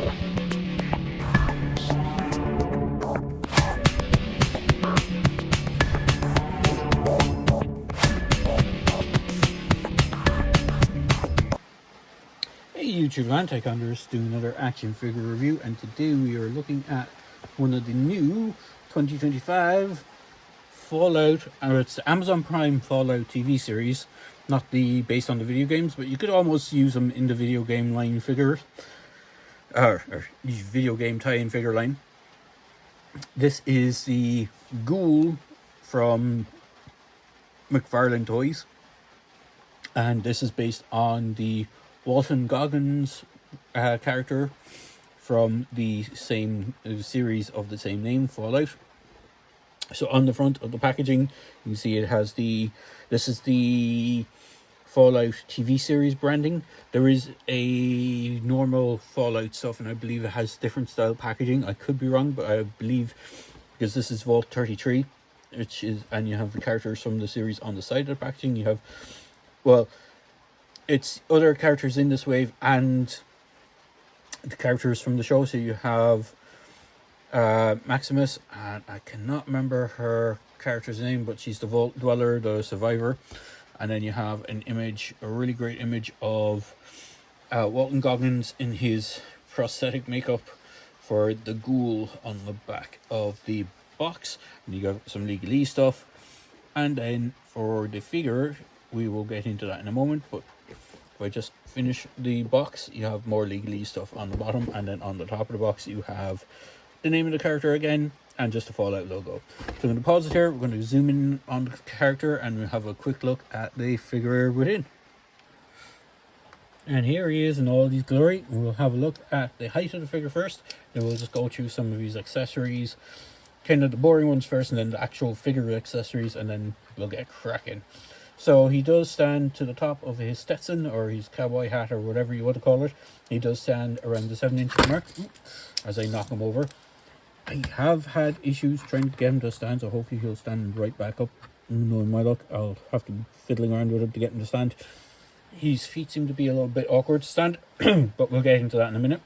Hey YouTube land, Taekwondo's doing another action figure review, and today we are looking at one of the new 2025 Fallout, or it's the Amazon Prime Fallout TV series, not the based on the video games, but you could almost use them in the video game line figures, or video game tie-in figure line. This is the Ghoul from Mcfarlane Toys, and this is based on the Walton Goggins character from the same series of the same name, Fallout. So on the front of the packaging, you can see it has this is the Fallout TV series branding. There is a normal Fallout stuff, and I believe it has different style packaging. I could be wrong, but I believe, because this is Vault 33, which is, and you have the characters from the series on the side of the packaging. You have, well, it's other characters in this wave and the characters from the show. So you have Maximus, and I cannot remember her character's name, but she's the Vault Dweller, the survivor. And then you have an image, a really great image of Walton Goggins in his prosthetic makeup for the Ghoul on the back of the box. And you got some legalese stuff. And then for the figure, we will get into that in a moment, but if I just finish the box, you have more legalese stuff on the bottom, and then on the top of the box you have the name of the character again and just the Fallout logo. So I'm going to pause it here. We're going to zoom in on the character and we'll have a quick look at the figure within. And here he is in all his glory. We'll have a look at the height of the figure first, then we'll just go through some of his accessories, kind of the boring ones first, and then the actual figure accessories, and then we'll get cracking. So he does stand to the top of his Stetson, or his cowboy hat, or whatever you want to call it. He does stand around the 7-inch mark, as I knock him over. I have had issues trying to get him to stand, so hopefully he'll stand right back up. Knowing my luck, I'll have to be fiddling around with him to get him to stand. His feet seem to be a little bit awkward to stand, but we'll get into that in a minute.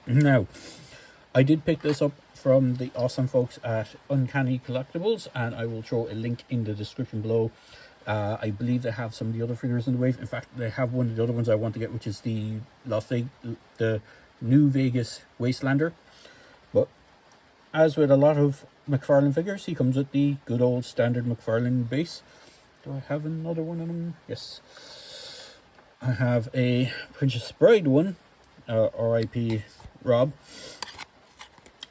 Now, I did pick this up from the awesome folks at Uncanny Collectibles, and I will throw a link in the description below. I believe they have some of the other figures in the wave. In fact, they have one of the other ones I want to get, which is the New Vegas Wastelander. But as with a lot of Mcfarlane figures, he comes with the good old standard Mcfarlane base. Do I have another one of them? Yes. I have a Princess Bride one, R.I.P. Rob.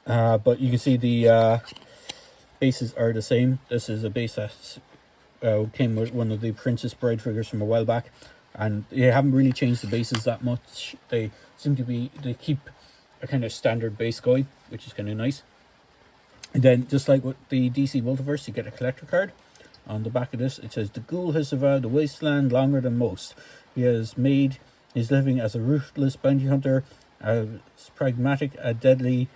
But you can see the bases are the same. This is a base that came with one of the Princess Bride figures from a while back, and they haven't really changed the bases that much. They seem to be, they keep a kind of standard base going, which is kind of nice. And then, just like with the DC Multiverse, you get a collector card. On the back of this, it says, "The Ghoul has survived the wasteland longer than most. He has made his living as a ruthless bounty hunter, as pragmatic and deadly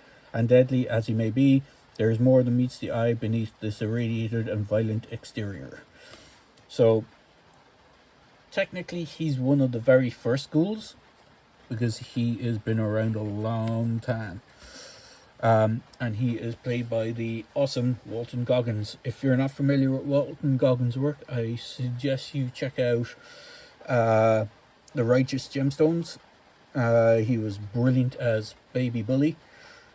as he may be. There is more than meets the eye beneath this irradiated and violent exterior." So, technically, he's one of the very first ghouls, because he has been around a long time. And he is played by the awesome Walton Goggins. If you're not familiar with Walton Goggins' work, I suggest you check out The Righteous Gemstones. He was brilliant as Baby Bully.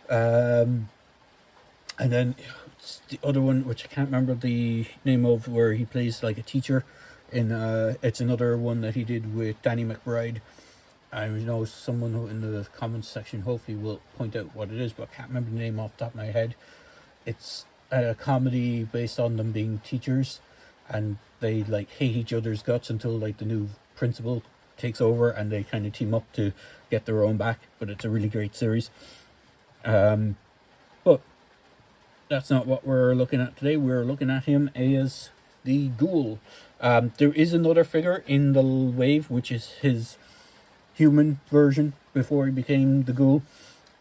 And then the other one, which I can't remember the name of, where he plays like a teacher in it's another one that he did with Danny McBride. I know someone who in the comments section hopefully will point out what it is, but I can't remember the name off the top of my head. It's a comedy based on them being teachers, and they like hate each other's guts until like the new principal takes over, and they kind of team up to get their own back. But it's a really great series. But that's not what we're looking at today. We're looking at him as the Ghoul. There is another figure in the wave, which is his human version before he became the Ghoul,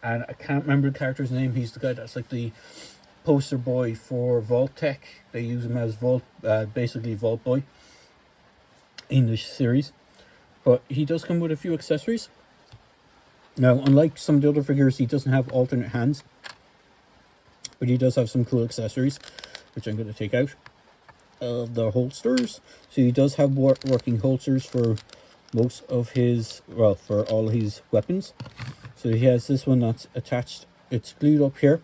and I can't remember the character's name. He's the guy that's like the poster boy for Vault Tech. They use him as Vault, basically Vault Boy in the series. But he does come with a few accessories. Now, unlike some of the other figures, he doesn't have alternate hands, but he does have some cool accessories, which I'm going to take out of the holsters. So he does have working holsters for most of his, well, for all his weapons. So he has this one that's attached, it's glued up here,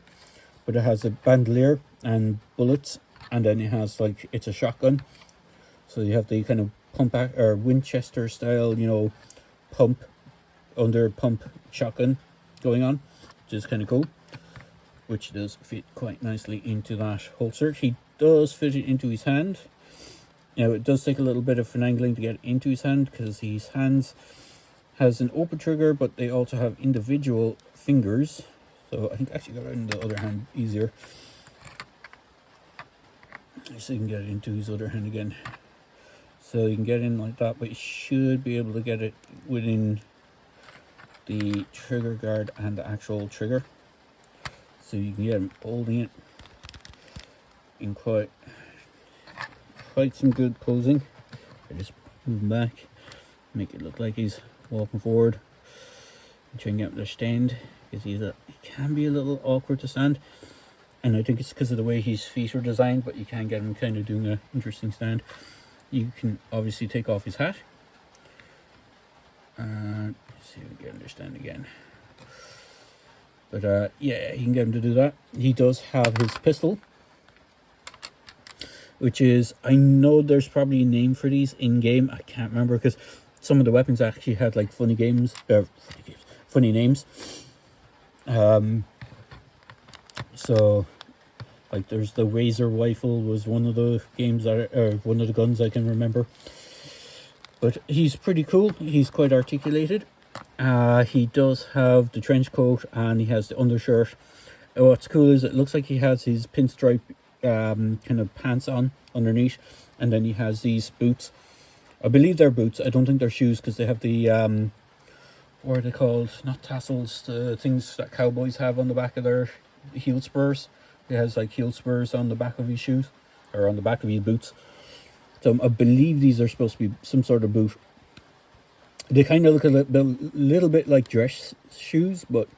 but it has a bandolier and bullets, and then it has like, it's a shotgun. So you have the kind of pump or Winchester style, you know, pump shotgun going on, which is kind of cool, which does fit quite nicely into that holster. He does fit it into his hand. Now it does take a little bit of finagling to get into his hand, because his hands has an open trigger, but they also have individual fingers. So I think actually got it in the other hand easier. So you can get it into his other hand again. So you can get in like that, but you should be able to get it within the trigger guard and the actual trigger. So you can get him holding it in quite some good posing. I just move him back, make it look like he's walking forward, and try and get him to stand, because he can be a little awkward to stand. And I think it's because of the way his feet are designed, but you can get him kind of doing an interesting stand. You can obviously take off his hat. And see if we can understand again. But yeah, you can get him to do that. He does have his pistol, which is, I know there's probably a name for these in game. I can't remember, because some of the weapons actually had like funny names. So like there's the Razor rifle was one of the games that, or one of the guns I can remember. But he's pretty cool. He's quite articulated. He does have the trench coat, and he has the undershirt. What's cool is it looks like he has his pinstripe kind of pants on underneath, and then he has these boots. I believe they're boots. I don't think they're shoes, because they have the what are they called? Not tassels, the things that cowboys have on the back of their heel spurs. He has like heel spurs on the back of his shoes, or on the back of his boots. So I believe these are supposed to be some sort of boot. They kind of look a little bit like dress shoes, but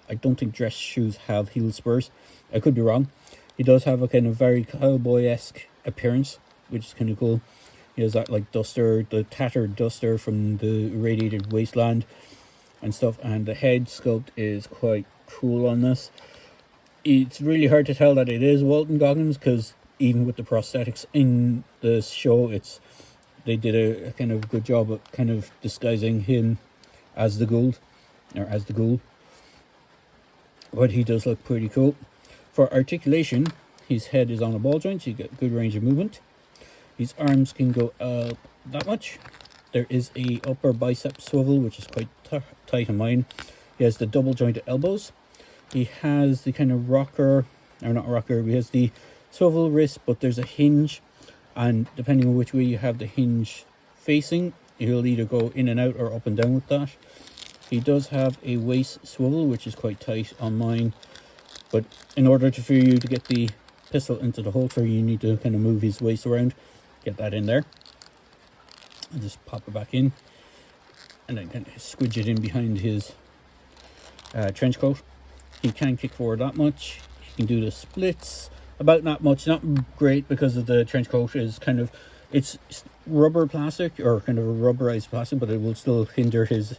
I don't think dress shoes have heel spurs. I could be wrong. He does have a kind of very cowboy-esque appearance, which is kind of cool. He has that like duster, the tattered duster from the Irradiated Wasteland and stuff, and the head sculpt is quite cool on this. It's really hard to tell that it is Walton Goggins, because even with the prosthetics in the show, they did a kind of good job of kind of disguising him as the ghoul, or as the ghoul. But he does look pretty cool. For articulation, his head is on a ball joint, so you get good range of movement. His arms can go up that much. There is a upper bicep swivel, which is quite tight on mine. He has the double jointed elbows. He has the kind of rocker, or not rocker, he has the swivel wrist, but there's a hinge, and depending on which way you have the hinge facing, he'll either go in and out or up and down with that. He does have a waist swivel, which is quite tight on mine, but in order for you to get the pistol into the holster, you need to kind of move his waist around, get that in there, and just pop it back in, and then kind of squidge it in behind his trench coat. He can kick forward that much. He can do the splits about that much. Not great, because of the trench coat is kind of, it's rubber plastic, or kind of a rubberized plastic, but it will still hinder his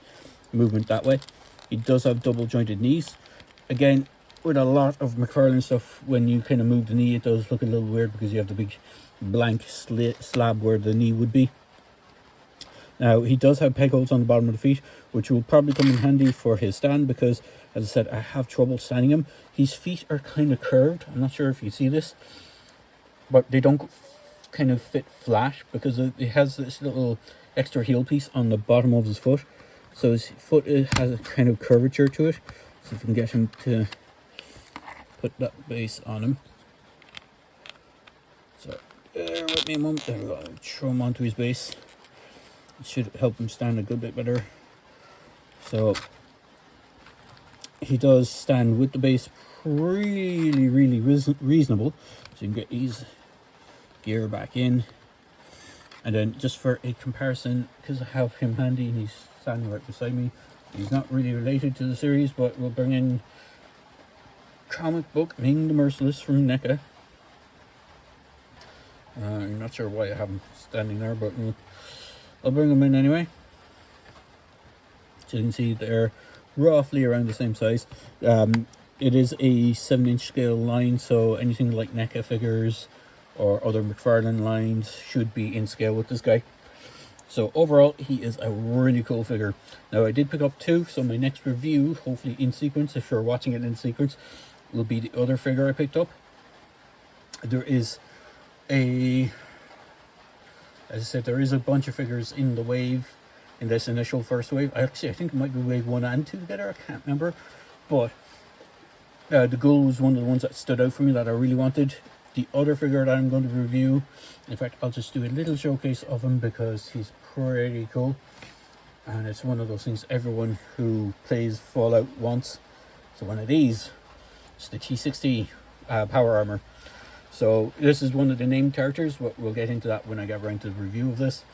movement that way. He does have double jointed knees. Again, with a lot of Mcfarlane stuff, when you kind of move the knee, it does look a little weird, because you have the big blank slab where the knee would be. Now, he does have peg holes on the bottom of the feet, which will probably come in handy for his stand, because, as I said, I have trouble standing him. His feet are kind of curved. I'm not sure if you see this, but they don't kind of fit flat, because it has this little extra heel piece on the bottom of his foot. So his foot has a kind of curvature to it. So if we can get him to put that base on him. So, bear with me a moment. There we go. Throw him onto his base. It should help him stand a good bit better. So he does stand with the base really reasonable. So you can get his gear back in. And then just for a comparison, because I have him handy and he's standing right beside me, He's not really related to the series, but we'll bring in comic book Ming the Merciless from NECA. I'm not sure why I have him standing there, but I'll bring him in anyway. So you can see they're roughly around the same size. It is a 7-inch scale line, so anything like NECA figures or other Mcfarlane lines should be in scale with this guy. So overall, he is a really cool figure. Now, I did pick up 2, so my next review, hopefully in sequence, if you're watching it in sequence, will be the other figure I picked up. There is as I said, there is a bunch of figures in the wave, in this initial first wave. I think it might be wave 1 and 2 together, I can't remember. But the ghoul was one of the ones that stood out for me that I really wanted. The other figure that I'm going to review, in fact, I'll just do a little showcase of him because he's pretty cool. And it's one of those things everyone who plays Fallout wants. So one of these, it's the T60 power armor. So this is one of the named characters, but we'll get into that when I get around to the review of this.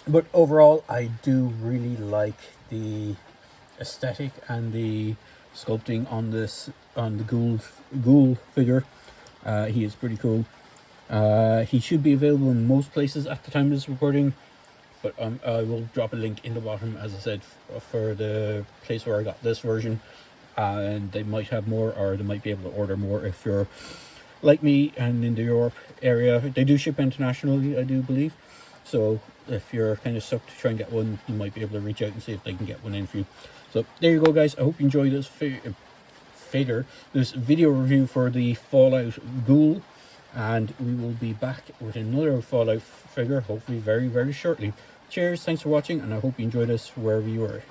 But overall, I do really like the aesthetic and the sculpting on the ghoul figure. He is pretty cool. He should be available in most places at the time of this recording, but I will drop a link in the bottom, as I said, for the place where I got this version. And they might have more, or they might be able to order more if you're like me and in the Europe area. They do ship internationally, I do believe. So if you're kind of stuck to try and get one, you might be able to reach out and see if they can get one in for you. So there you go, guys. I hope you enjoyed this this video review for the Fallout Ghoul, and we will be back with another Fallout figure hopefully very, very shortly. Cheers, thanks for watching, and I hope you enjoyed this wherever you are.